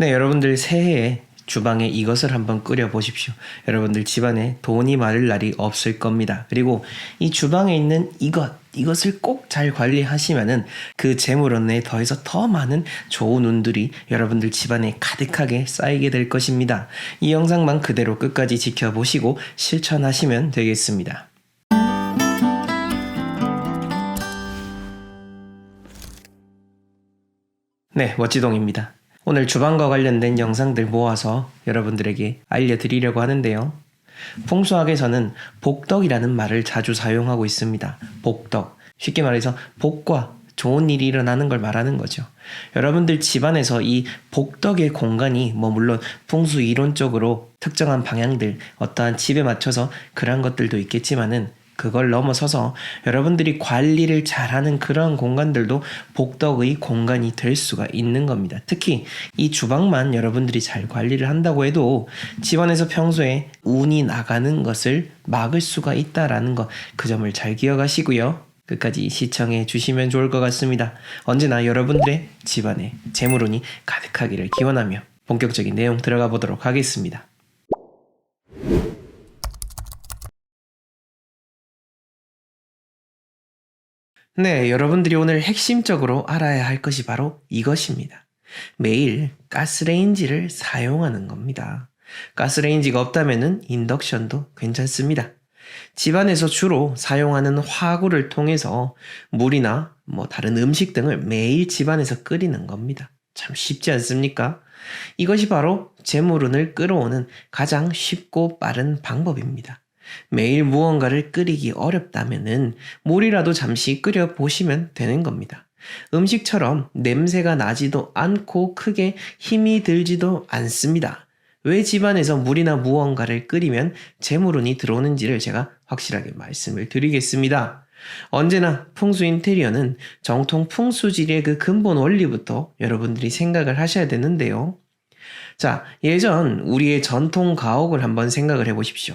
네, 여러분들 새해에 주방에 이것을 한번 끓여 보십시오. 여러분들 집안에 돈이 마를 날이 없을 겁니다. 그리고 이 주방에 있는 이것을 꼭 잘 관리하시면은 그 재물원에 더해서 더 많은 좋은 운들이 여러분들 집안에 가득하게 쌓이게 될 것입니다. 이 영상만 그대로 끝까지 지켜보시고 실천하시면 되겠습니다. 네, 멋지동입니다. 오늘 주방과 관련된 영상들 모아서 여러분들에게 알려드리려고 하는데요. 풍수학에서는 복덕이라는 말을 자주 사용하고 있습니다. 복덕. 쉽게 말해서 복과 좋은 일이 일어나는 걸 말하는 거죠. 여러분들 집안에서 이 복덕의 공간이 물론 풍수 이론적으로 특정한 방향들, 어떠한 집에 맞춰서 그런 것들도 있겠지만은 그걸 넘어서서 여러분들이 관리를 잘하는 그런 공간들도 복덕의 공간이 될 수가 있는 겁니다. 특히 이 주방만 여러분들이 잘 관리를 한다고 해도 집안에서 평소에 운이 나가는 것을 막을 수가 있다라는 것, 그 점을 잘 기억하시고요. 끝까지 시청해 주시면 좋을 것 같습니다. 언제나 여러분들의 집안에 재물운이 가득하기를 기원하며 본격적인 내용 들어가 보도록 하겠습니다. 네, 여러분들이 오늘 핵심적으로 알아야 할 것이 바로 이것입니다. 매일 가스레인지를 사용하는 겁니다. 가스레인지가 없다면 인덕션도 괜찮습니다. 집안에서 주로 사용하는 화구를 통해서 물이나 다른 음식 등을 매일 집안에서 끓이는 겁니다. 참 쉽지 않습니까? 이것이 바로 재물운을 끌어오는 가장 쉽고 빠른 방법입니다. 매일 무언가를 끓이기 어렵다면은 물이라도 잠시 끓여 보시면 되는 겁니다. 음식처럼 냄새가 나지도 않고 크게 힘이 들지도 않습니다. 왜 집안에서 물이나 무언가를 끓이면 재물운이 들어오는지를 제가 확실하게 말씀을 드리겠습니다. 언제나 풍수 인테리어는 정통 풍수지리의 그 근본 원리부터 여러분들이 생각을 하셔야 되는데요. 자, 예전 우리의 전통 가옥을 한번 생각을 해보십시오.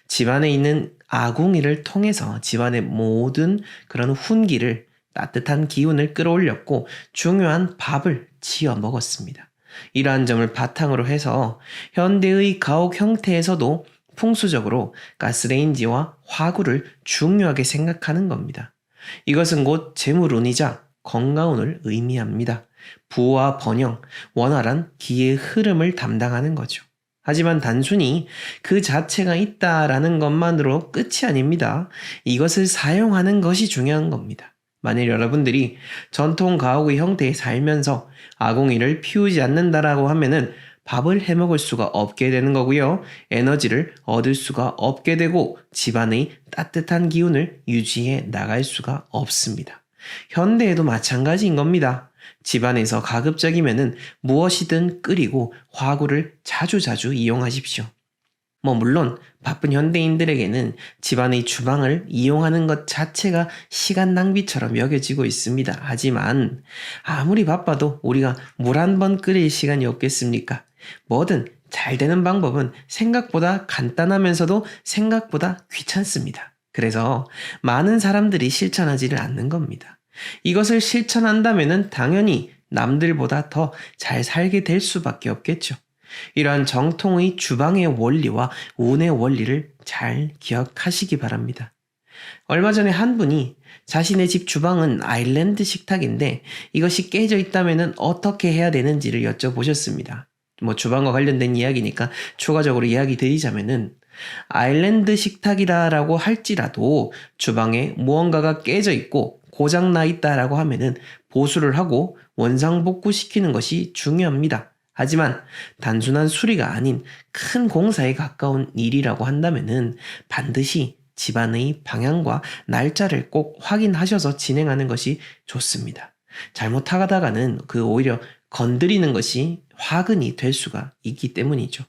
집안에 있는 아궁이를 통해서 집안의 모든 그런 훈기를, 따뜻한 기운을 끌어올렸고 중요한 밥을 지어 먹었습니다. 이러한 점을 바탕으로 해서 현대의 가옥 형태에서도 풍수적으로 가스레인지와 화구를 중요하게 생각하는 겁니다. 이것은 곧 재물운이자 건강운을 의미합니다. 부와 번영, 원활한 기의 흐름을 담당하는 거죠. 하지만 단순히 그 자체가 있다라는 것만으로 끝이 아닙니다. 이것을 사용하는 것이 중요한 겁니다. 만일 여러분들이 전통 가옥의 형태에 살면서 아궁이를 피우지 않는다라고 하면은 밥을 해먹을 수가 없게 되는 거고요. 에너지를 얻을 수가 없게 되고 집안의 따뜻한 기운을 유지해 나갈 수가 없습니다. 현대에도 마찬가지인 겁니다. 집안에서 가급적이면은 무엇이든 끓이고 화구를 자주자주 이용하십시오. 물론 바쁜 현대인들에게는 집안의 주방을 이용하는 것 자체가 시간 낭비처럼 여겨지고 있습니다. 하지만 아무리 바빠도 우리가 물 한 번 끓일 시간이 없겠습니까? 뭐든 잘 되는 방법은 생각보다 간단하면서도 생각보다 귀찮습니다. 그래서 많은 사람들이 실천하지를 않는 겁니다. 이것을 실천한다면 당연히 남들보다 더 잘 살게 될 수밖에 없겠죠. 이러한 정통의 주방의 원리와 운의 원리를 잘 기억하시기 바랍니다. 얼마 전에 한 분이 자신의 집 주방은 아일랜드 식탁인데 이것이 깨져 있다면 어떻게 해야 되는지를 여쭤보셨습니다. 주방과 관련된 이야기니까 추가적으로 이야기 드리자면은 아일랜드 식탁이라고 할지라도 주방에 무언가가 깨져 있고 고장나 있다라고 하면은 보수를 하고 원상복구시키는 것이 중요합니다. 하지만 단순한 수리가 아닌 큰 공사에 가까운 일이라고 한다면은 반드시 집안의 방향과 날짜를 꼭 확인하셔서 진행하는 것이 좋습니다. 잘못하다가는 오히려 건드리는 것이 화근이 될 수가 있기 때문이죠.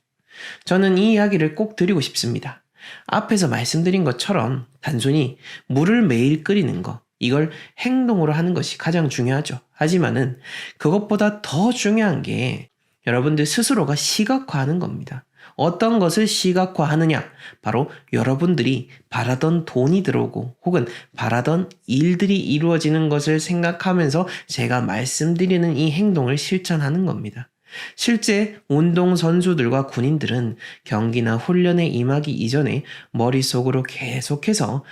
저는 이 이야기를 꼭 드리고 싶습니다. 앞에서 말씀드린 것처럼 단순히 물을 매일 끓이는 것, 이걸 행동으로 하는 것이 가장 중요하죠. 하지만은 그것보다 더 중요한 게 여러분들 스스로가 시각화하는 겁니다. 어떤 것을 시각화하느냐? 바로 여러분들이 바라던 돈이 들어오고 혹은 바라던 일들이 이루어지는 것을 생각하면서 제가 말씀드리는 이 행동을 실천하는 겁니다. 실제 운동선수들과 군인들은 경기나 훈련에 임하기 이전에 머릿속에서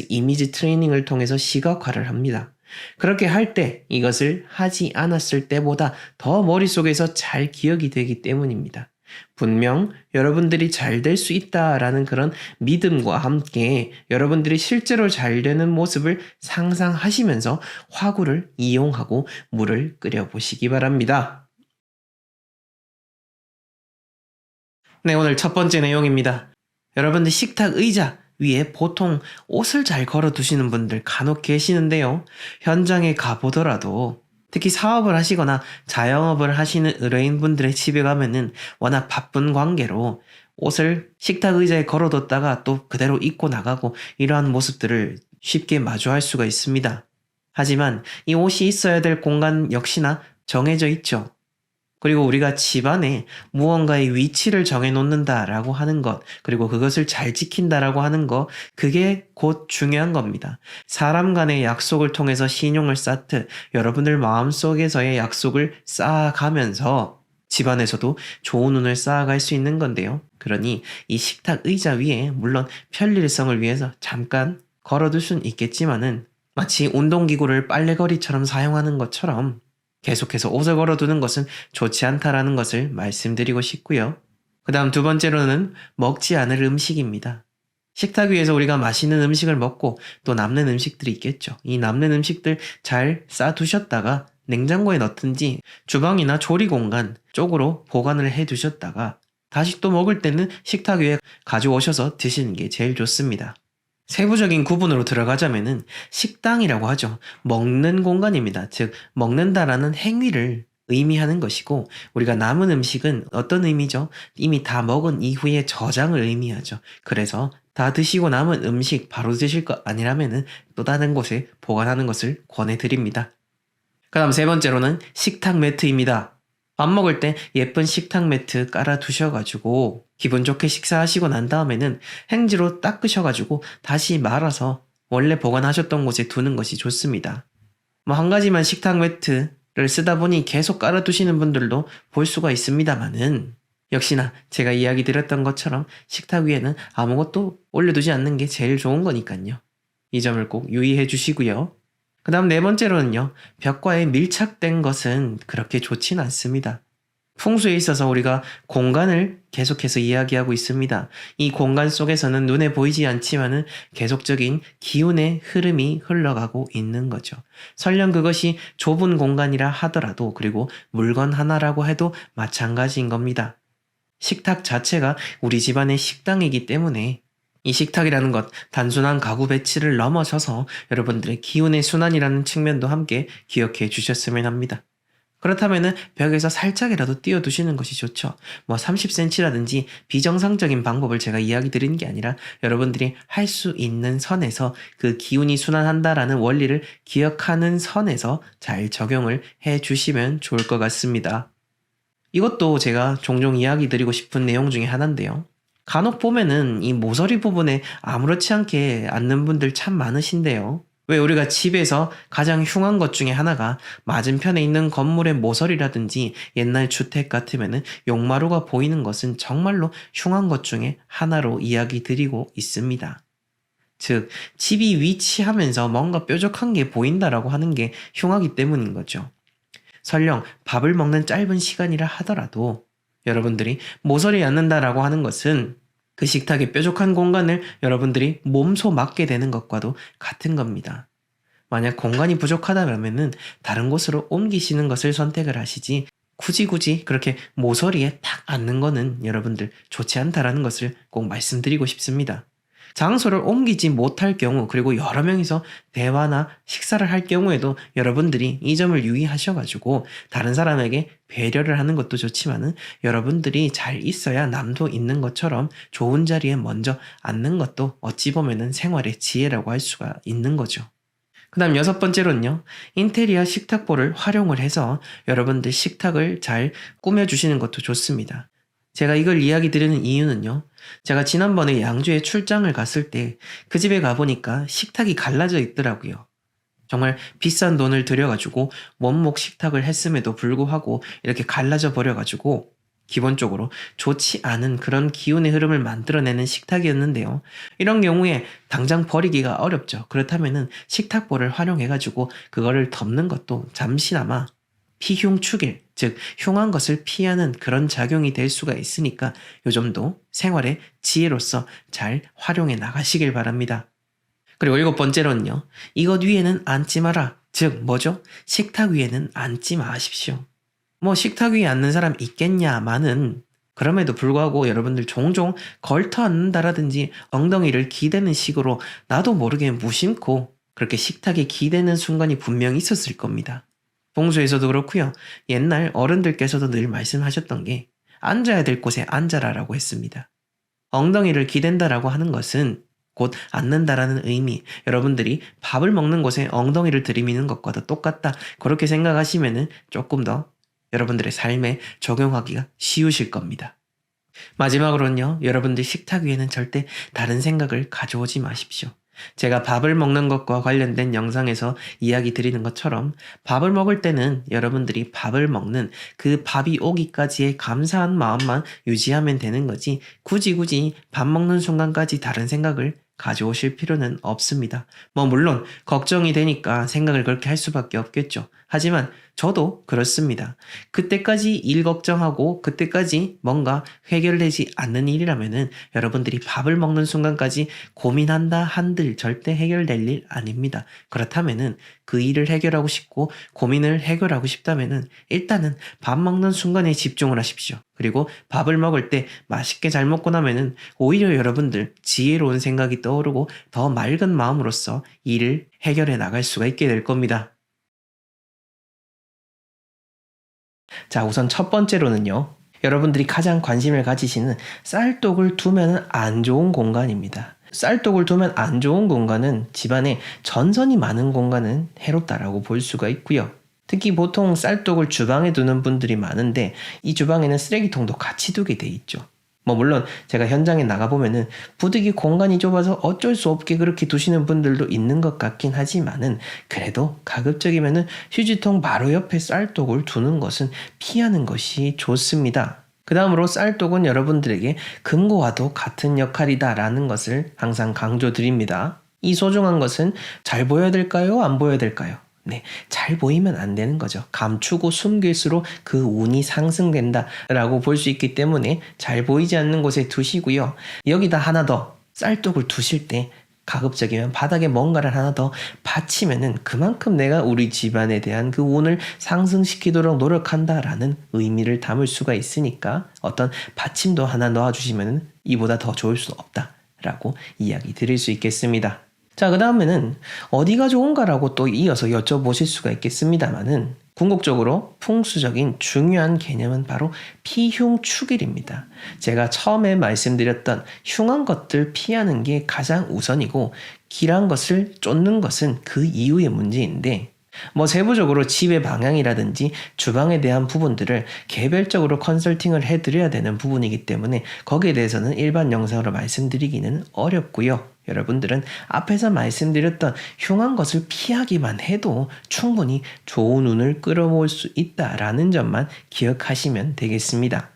이미지 트레이닝을 통해서 시각화를 합니다. 그렇게 할 때 이것을 하지 않았을 때보다 더 머릿속에서 잘 기억이 되기 때문입니다. 분명 여러분들이 잘 될 수 있다라는 그런 믿음과 함께 여러분들이 실제로 잘 되는 모습을 상상하시면서 화구를 이용하고 물을 끓여보시기 바랍니다. 네, 오늘 첫 번째 내용입니다. 여러분들 식탁 의자 위에 보통 옷을 잘 걸어 두시는 분들 간혹 계시는데요. 현장에 가보더라도 특히 사업을 하시거나 자영업을 하시는 의뢰인분들의 집에 가면은 워낙 바쁜 관계로 옷을 식탁 의자에 걸어뒀다가 또 그대로 입고 나가고 이러한 모습들을 쉽게 마주할 수가 있습니다. 하지만 이 옷이 있어야 될 공간 역시나 정해져 있죠. 그리고 우리가 집안에 무언가의 위치를 정해 놓는다라고 하는 것, 그리고 그것을 잘 지킨다라고 하는 것, 그게 곧 중요한 겁니다. 사람 간의 약속을 통해서 신용을 쌓듯 여러분들 마음속에서의 약속을 쌓아가면서 집안에서도 좋은 운을 쌓아갈 수 있는 건데요. 그러니 이 식탁 의자 위에 물론 편리성을 위해서 잠깐 걸어둘 수는 있겠지만은 마치 운동기구를 빨래거리처럼 사용하는 것처럼 계속해서 옷을 걸어두는 것은 좋지 않다라는 것을 말씀드리고 싶고요. 그 다음 두 번째로는 먹지 않을 음식입니다. 식탁 위에서 우리가 맛있는 음식을 먹고 또 남는 음식들이 있겠죠. 이 남는 음식들 잘 싸두셨다가 냉장고에 넣든지 주방이나 조리 공간 쪽으로 보관을 해 두셨다가 다시 또 먹을 때는 식탁 위에 가져오셔서 드시는 게 제일 좋습니다. 세부적인 구분으로 들어가자면은 식당이라고 하죠. 먹는 공간입니다. 즉, 먹는다라는 행위를 의미하는 것이고, 우리가 남은 음식은 어떤 의미죠? 이미 다 먹은 이후의 저장을 의미하죠. 그래서 다 드시고 남은 음식 바로 드실 것 아니라면은 또 다른 곳에 보관하는 것을 권해드립니다. 그 다음 세 번째로는 식탁 매트입니다. 밥 먹을 때 예쁜 식탁 매트 깔아 두셔가지고 기분 좋게 식사하시고 난 다음에는 행지로 닦으셔가지고 다시 말아서 원래 보관하셨던 곳에 두는 것이 좋습니다. 한 가지만 식탁 매트를 쓰다 보니 계속 깔아 두시는 분들도 볼 수가 있습니다만은 역시나 제가 이야기 드렸던 것처럼 식탁 위에는 아무것도 올려두지 않는 게 제일 좋은 거니까요. 이 점을 꼭 유의해 주시고요. 그 다음 네 번째로는요, 벽과의 밀착된 것은 그렇게 좋진 않습니다. 풍수에 있어서 우리가 공간을 계속해서 이야기하고 있습니다. 이 공간 속에서는 눈에 보이지 않지만은 계속적인 기운의 흐름이 흘러가고 있는 거죠. 설령 그것이 좁은 공간이라 하더라도, 그리고 물건 하나라고 해도 마찬가지인 겁니다. 식탁 자체가 우리 집안의 식당이기 때문에 이 식탁이라는 것, 단순한 가구 배치를 넘어서서 여러분들의 기운의 순환이라는 측면도 함께 기억해 주셨으면 합니다. 그렇다면은 벽에서 살짝이라도 띄워두시는 것이 좋죠. 30cm라든지 비정상적인 방법을 제가 이야기 드리는 게 아니라 여러분들이 할 수 있는 선에서 그 기운이 순환한다라는 원리를 기억하는 선에서 잘 적용을 해 주시면 좋을 것 같습니다. 이것도 제가 종종 이야기 드리고 싶은 내용 중에 하나인데요. 간혹 보면은 이 모서리 부분에 아무렇지 않게 앉는 분들 참 많으신데요. 왜 우리가 집에서 가장 흉한 것 중에 하나가 맞은편에 있는 건물의 모서리라든지 옛날 주택 같으면은 용마루가 보이는 것은 정말로 흉한 것 중에 하나로 이야기 드리고 있습니다. 즉, 집이 위치하면서 뭔가 뾰족한 게 보인다라고 하는 게 흉하기 때문인 거죠. 설령 밥을 먹는 짧은 시간이라 하더라도 여러분들이 모서리에 앉는다라고 하는 것은 그 식탁의 뾰족한 공간을 여러분들이 몸소 맡게 되는 것과도 같은 겁니다. 만약 공간이 부족하다면은 다른 곳으로 옮기시는 것을 선택을 하시지 굳이 그렇게 모서리에 딱 앉는 거는 여러분들 좋지 않다라는 것을 꼭 말씀드리고 싶습니다. 장소를 옮기지 못할 경우, 그리고 여러 명이서 대화나 식사를 할 경우에도 여러분들이 이 점을 유의하셔가지고 다른 사람에게 배려를 하는 것도 좋지만은 여러분들이 잘 있어야 남도 있는 것처럼 좋은 자리에 먼저 앉는 것도 어찌 보면은 생활의 지혜라고 할 수가 있는 거죠. 그 다음 여섯 번째로는요, 인테리어 식탁보를 활용을 해서 여러분들 식탁을 잘 꾸며주시는 것도 좋습니다. 제가 이걸 이야기 드리는 이유는요, 제가 지난번에 양주에 출장을 갔을 때 그 집에 가보니까 식탁이 갈라져 있더라고요. 정말 비싼 돈을 들여가지고 원목 식탁을 했음에도 불구하고 이렇게 갈라져 버려가지고 기본적으로 좋지 않은 그런 기운의 흐름을 만들어내는 식탁이었는데요. 이런 경우에 당장 버리기가 어렵죠. 그렇다면은 식탁보를 활용해가지고 그거를 덮는 것도 잠시나마 피흉축일, 즉 흉한 것을 피하는 그런 작용이 될 수가 있으니까 요 점도 생활의 지혜로서 잘 활용해 나가시길 바랍니다. 그리고 7번째로는요. 이것 위에는 앉지 마라. 즉 뭐죠? 식탁 위에는 앉지 마십시오. 뭐 식탁 위에 앉는 사람 있겠냐마는 그럼에도 불구하고 여러분들 종종 걸터 앉는다라든지 엉덩이를 기대는 식으로 나도 모르게 무심코 그렇게 식탁에 기대는 순간이 분명히 있었을 겁니다. 봉수에서도 그렇고요. 옛날 어른들께서도 늘 말씀하셨던 게 앉아야 될 곳에 앉아라라고 했습니다. 엉덩이를 기댄다라고 하는 것은 곧 앉는다라는 의미, 여러분들이 밥을 먹는 곳에 엉덩이를 들이미는 것과도 똑같다. 그렇게 생각하시면은 조금 더 여러분들의 삶에 적용하기가 쉬우실 겁니다. 마지막으로는요, 여러분들 식탁 위에는 절대 다른 생각을 가져오지 마십시오. 제가 밥을 먹는 것과 관련된 영상에서 이야기 드리는 것처럼 밥을 먹을 때는 여러분들이 밥을 먹는 그 밥이 오기까지의 감사한 마음만 유지하면 되는 거지 굳이 밥 먹는 순간까지 다른 생각을 가져오실 필요는 없습니다. 물론 걱정이 되니까 생각을 그렇게 할 수밖에 없겠죠. 하지만 저도 그렇습니다. 그때까지 일 걱정하고 그때까지 뭔가 해결되지 않는 일이라면은 여러분들이 밥을 먹는 순간까지 고민한다 한들 절대 해결될 일 아닙니다. 그렇다면은 그 일을 해결하고 싶고 고민을 해결하고 싶다면은 일단은 밥 먹는 순간에 집중을 하십시오. 그리고 밥을 먹을 때 맛있게 잘 먹고 나면은 오히려 여러분들 지혜로운 생각이 떠오르고 더 맑은 마음으로써 일을 해결해 나갈 수가 있게 될 겁니다. 자, 우선 첫 번째로는요. 여러분들이 가장 관심을 가지시는 쌀독을 두면 안 좋은 공간입니다. 쌀독을 두면 안 좋은 공간은 집안에 전선이 많은 공간은 해롭다라고 볼 수가 있고요. 특히 보통 쌀독을 주방에 두는 분들이 많은데 이 주방에는 쓰레기통도 같이 두게 돼 있죠. 물론 제가 현장에 나가보면은 부득이 공간이 좁아서 어쩔 수 없게 그렇게 두시는 분들도 있는 것 같긴 하지만은 그래도 가급적이면은 휴지통 바로 옆에 쌀독을 두는 것은 피하는 것이 좋습니다. 그 다음으로 쌀독은 여러분들에게 금고와도 같은 역할이다라는 것을 항상 강조드립니다. 이 소중한 것은 잘 보여야 될까요? 안 보여야 될까요? 네, 잘 보이면 안 되는 거죠. 감추고 숨길수록 그 운이 상승된다라고 볼 수 있기 때문에 잘 보이지 않는 곳에 두시고요. 여기다 하나 더 쌀독을 두실 때 가급적이면 바닥에 뭔가를 하나 더 받치면은 그만큼 내가 우리 집안에 대한 그 운을 상승시키도록 노력한다라는 의미를 담을 수가 있으니까 어떤 받침도 하나 넣어주시면은 이보다 더 좋을 수 없다라고 이야기 드릴 수 있겠습니다. 자, 그 다음에는 어디가 좋은가라고 또 이어서 여쭤보실 수가 있겠습니다만은 궁극적으로 풍수적인 중요한 개념은 바로 피흉축일입니다. 제가 처음에 말씀드렸던 흉한 것들 피하는 게 가장 우선이고 길한 것을 쫓는 것은 그 이후의 문제인데 세부적으로 집의 방향이라든지 주방에 대한 부분들을 개별적으로 컨설팅을 해드려야 되는 부분이기 때문에 거기에 대해서는 일반 영상으로 말씀드리기는 어렵고요. 여러분들은 앞에서 말씀드렸던 흉한 것을 피하기만 해도 충분히 좋은 운을 끌어모을 수 있다라는 점만 기억하시면 되겠습니다.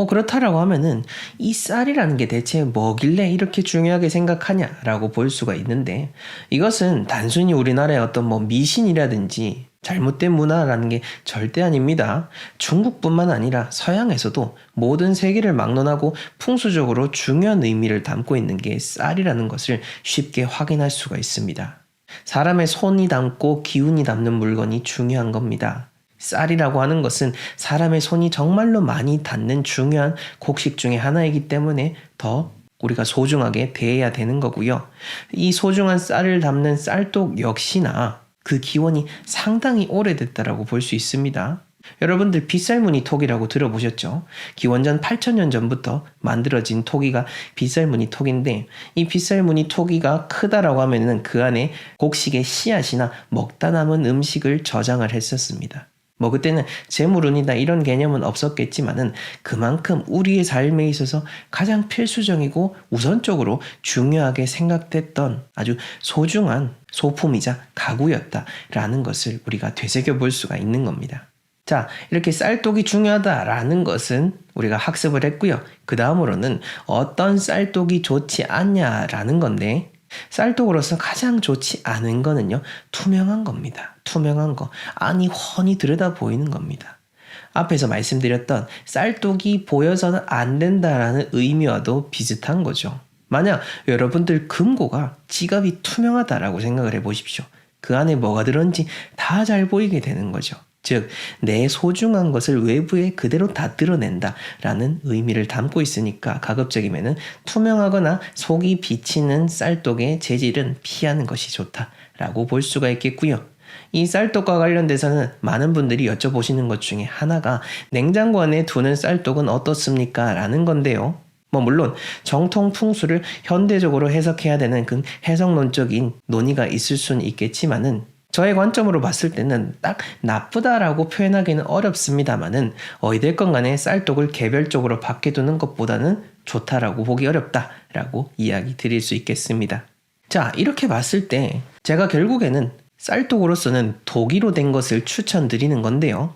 그렇다라고 하면은 이 쌀이라는 게 대체 뭐길래 이렇게 중요하게 생각하냐라고 볼 수가 있는데 이것은 단순히 우리나라의 어떤 미신이라든지 잘못된 문화라는 게 절대 아닙니다. 중국뿐만 아니라 서양에서도 모든 세계를 막론하고 풍수적으로 중요한 의미를 담고 있는 게 쌀이라는 것을 쉽게 확인할 수가 있습니다. 사람의 손이 담고 기운이 담는 물건이 중요한 겁니다. 쌀이라고 하는 것은 사람의 손이 정말로 많이 닿는 중요한 곡식 중에 하나이기 때문에 더 우리가 소중하게 대해야 되는 거고요. 이 소중한 쌀을 담는 쌀독 역시나 그 기원이 상당히 오래됐다라고 볼 수 있습니다. 여러분들 빗살무늬 톡이라고 들어보셨죠? 기원전 8,000년 전부터 만들어진 토기가 빗살무늬 톡인데 이 빗살무늬 토기가 크다라고 하면은 그 안에 곡식의 씨앗이나 먹다 남은 음식을 저장을 했었습니다. 그때는 재물운이다 이런 개념은 없었겠지만은 그만큼 우리의 삶에 있어서 가장 필수적이고 우선적으로 중요하게 생각됐던 아주 소중한 소품이자 가구였다라는 것을 우리가 되새겨 볼 수가 있는 겁니다. 자, 이렇게 쌀독이 중요하다라는 것은 우리가 학습을 했고요. 그 다음으로는 어떤 쌀독이 좋지 않냐라는 건데, 쌀독으로서 가장 좋지 않은 거는요, 투명한 겁니다. 투명한 거. 아니, 훤히 들여다 보이는 겁니다. 앞에서 말씀드렸던 쌀독이 보여서는 안 된다라는 의미와도 비슷한 거죠. 만약 여러분들 금고가 지갑이 투명하다라고 생각을 해보십시오. 그 안에 뭐가 들었는지 다 잘 보이게 되는 거죠. 즉, 내 소중한 것을 외부에 그대로 다 드러낸다라는 의미를 담고 있으니까 가급적이면은 투명하거나 속이 비치는 쌀독의 재질은 피하는 것이 좋다라고 볼 수가 있겠고요. 이 쌀독과 관련돼서는 많은 분들이 여쭤보시는 것 중에 하나가 냉장고 안에 두는 쌀독은 어떻습니까? 라는 건데요. 물론 정통 풍수를 현대적으로 해석해야 되는 그 해석론적인 논의가 있을 수는 있겠지만은 저의 관점으로 봤을 때는 딱 나쁘다라고 표현하기는 어렵습니다만은 어찌됐건 간에 쌀독을 개별적으로 밖에 두는 것보다는 좋다라고 보기 어렵다라고 이야기 드릴 수 있겠습니다. 자, 이렇게 봤을 때 제가 결국에는 쌀독으로서는 도기로 된 것을 추천드리는 건데요.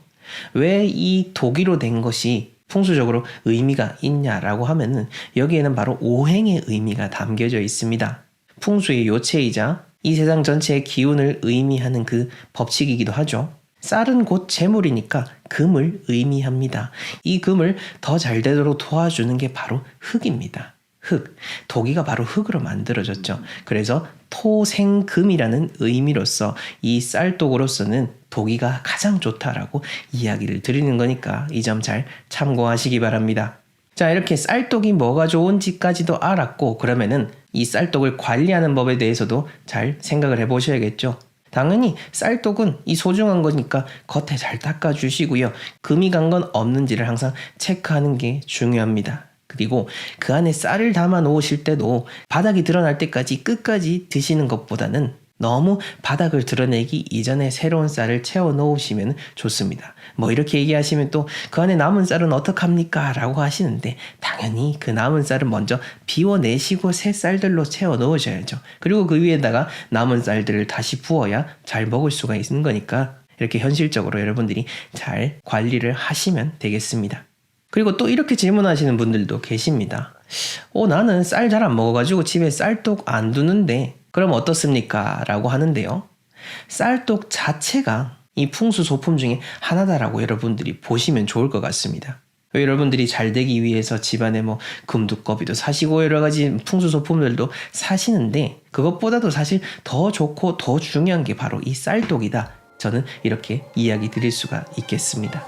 왜 이 도기로 된 것이 풍수적으로 의미가 있냐라고 하면은 여기에는 바로 오행의 의미가 담겨져 있습니다. 풍수의 요체이자 이 세상 전체의 기운을 의미하는 그 법칙이기도 하죠. 쌀은 곧 재물이니까 금을 의미합니다. 이 금을 더 잘 되도록 도와주는 게 바로 흙입니다. 흙. 도기가 바로 흙으로 만들어졌죠. 그래서 토생금이라는 의미로서 이 쌀독으로서는 도기가 가장 좋다라고 이야기를 드리는 거니까 이 점 잘 참고하시기 바랍니다. 자, 이렇게 쌀독이 뭐가 좋은지까지도 알았고, 그러면은 이 쌀독을 관리하는 법에 대해서도 잘 생각을 해보셔야겠죠. 당연히 쌀독은 이 소중한 거니까 겉에 잘 닦아주시고요. 금이 간 건 없는지를 항상 체크하는 게 중요합니다. 그리고 그 안에 쌀을 담아 놓으실 때도 바닥이 드러날 때까지 끝까지 드시는 것보다는 너무 바닥을 드러내기 이전에 새로운 쌀을 채워 넣으시면 좋습니다. 이렇게 얘기하시면 또 그 안에 남은 쌀은 어떡합니까? 라고 하시는데 당연히 그 남은 쌀은 먼저 비워내시고 새 쌀들로 채워 넣으셔야죠. 그리고 그 위에다가 남은 쌀들을 다시 부어야 잘 먹을 수가 있는 거니까 이렇게 현실적으로 여러분들이 잘 관리를 하시면 되겠습니다. 그리고 또 이렇게 질문하시는 분들도 계십니다. 나는 쌀 잘 안 먹어가지고 집에 쌀독 안 두는데 그럼 어떻습니까? 라고 하는데요. 쌀독 자체가 이 풍수 소품 중에 하나다라고 여러분들이 보시면 좋을 것 같습니다. 여러분들이 잘 되기 위해서 집안에 금두꺼비도 사시고 여러 가지 풍수 소품들도 사시는데 그것보다도 사실 더 좋고 더 중요한 게 바로 이 쌀독이다. 저는 이렇게 이야기 드릴 수가 있겠습니다.